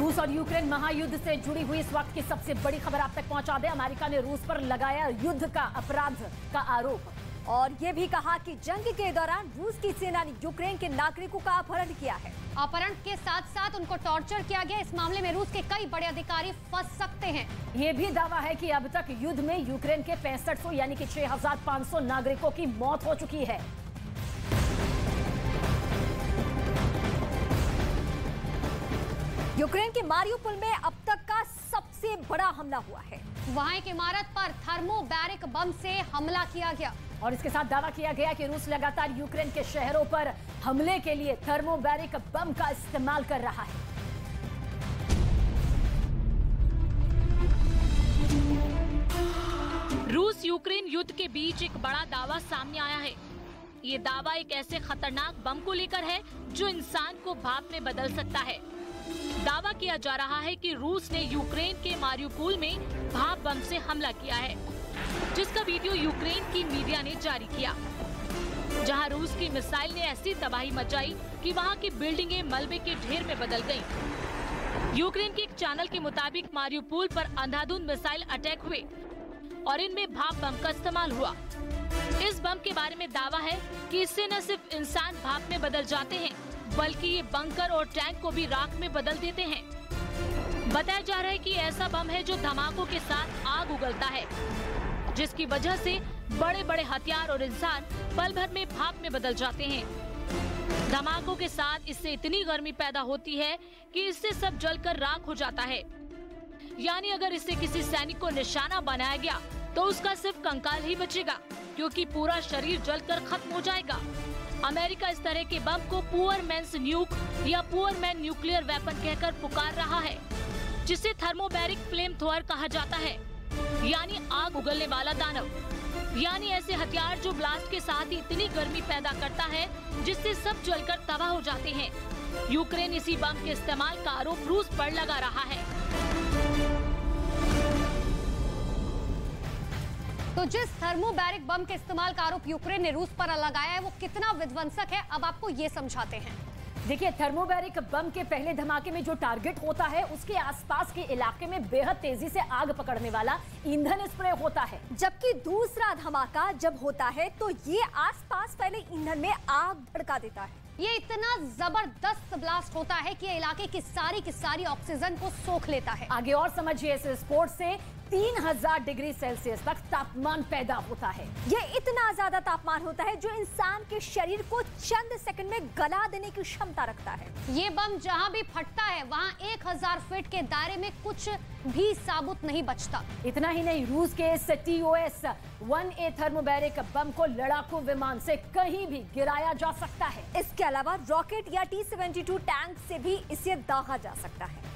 रूस और यूक्रेन महायुद्ध से जुड़ी हुई इस वक्त की सबसे बड़ी खबर आप तक पहुंचा दें। अमेरिका ने रूस पर लगाया युद्ध का अपराध का आरोप और ये भी कहा कि जंग के दौरान रूस की सेना ने यूक्रेन के नागरिकों का अपहरण किया है। अपहरण के साथ साथ उनको टॉर्चर किया गया। इस मामले में रूस के कई बड़े अधिकारी फंस सकते हैं। ये भी दावा है कि अब तक युद्ध में यूक्रेन के 6500 यानी कि 6500 नागरिकों की मौत हो चुकी है। यूक्रेन के मारियुपोल में अब तक का सबसे बड़ा हमला हुआ है। वहां एक इमारत पर थर्मोबैरिक बम से हमला किया गया और इसके साथ दावा किया गया कि रूस लगातार यूक्रेन के शहरों पर हमले के लिए थर्मोबैरिक बम का इस्तेमाल कर रहा है। रूस यूक्रेन युद्ध के बीच एक बड़ा दावा सामने आया है। ये दावा एक ऐसे खतरनाक बम को लेकर है जो इंसान को भाप में बदल सकता है। दावा किया जा रहा है कि रूस ने यूक्रेन के मारियुपोल में भाप बम से हमला किया है, जिसका वीडियो यूक्रेन की मीडिया ने जारी किया, जहां रूस की मिसाइल ने ऐसी तबाही मचाई कि वहां की बिल्डिंगें मलबे के ढेर में बदल गईं। यूक्रेन के एक चैनल के मुताबिक मारियुपोल पर अंधाधुंध मिसाइल अटैक हुए और इनमें भाप बम का इस्तेमाल हुआ। इस बम के बारे में दावा है कि इससे न सिर्फ इंसान भाप में बदल जाते हैं, बल्कि ये बंकर और टैंक को भी राख में बदल देते हैं। बताया जा रहा है कि ऐसा बम है जो धमाकों के साथ आग उगलता है, जिसकी वजह से बड़े बड़े हथियार और इंसान पल भर में भाप में बदल जाते हैं। धमाकों के साथ इससे इतनी गर्मी पैदा होती है कि इससे सब जलकर राख हो जाता है। यानी अगर इससे किसी सैनिक को निशाना बनाया गया तो उसका सिर्फ कंकाल ही बचेगा, क्योंकि पूरा शरीर जलकर खत्म हो जाएगा। अमेरिका इस तरह के बम को पुअर मैन्स न्यूक या पुअर मैन न्यूक्लियर वेपन कहकर पुकार रहा है, जिसे थर्मोबैरिक फ्लेम थ्रोअर कहा जाता है, यानी आग उगलने वाला दानव। यानी ऐसे हथियार जो ब्लास्ट के साथ ही इतनी गर्मी पैदा करता है जिससे सब जलकर तबाह हो जाते हैं। यूक्रेन इसी बम के इस्तेमाल का आरोप रूस पर लगा रहा है। तो जिस थर्मोबैरिक बम के इस्तेमाल का आरोप यूक्रेन ने रूस पर लगाया है वो कितना विध्वंसक है, अब आपको ये समझाते हैं। देखिए, थर्मोबैरिक बम के पहले धमाके में जो टारगेट होता है उसके आसपास के इलाके में बेहद तेजी से आग पकड़ने वाला ईंधन स्प्रे होता है, जबकि दूसरा धमाका जब होता है तो ये आसपास फैले ईंधन में आग भड़का देता है। ये इतना जबरदस्त ब्लास्ट होता है कि इलाके की सारी ऑक्सीजन को सोख लेता है। आगे और समझिए, इस विस्फोट से 3000 डिग्री सेल्सियस तक तापमान पैदा होता है। ये इतना ज्यादा तापमान होता है जो इंसान के शरीर को चंद सेकंड में गला देने की क्षमता रखता है। ये बम जहां भी फटता है वहां 1000 फीट के दायरे में कुछ भी साबुत नहीं बचता। इतना ही नहीं, रूस के इस TOS-1A थर्मोबैरिक बम को लड़ाकू विमान से कहीं भी गिराया जा सकता है। इसके अलावा रॉकेट या T-72 टैंक से भी इसे दागा जा सकता है।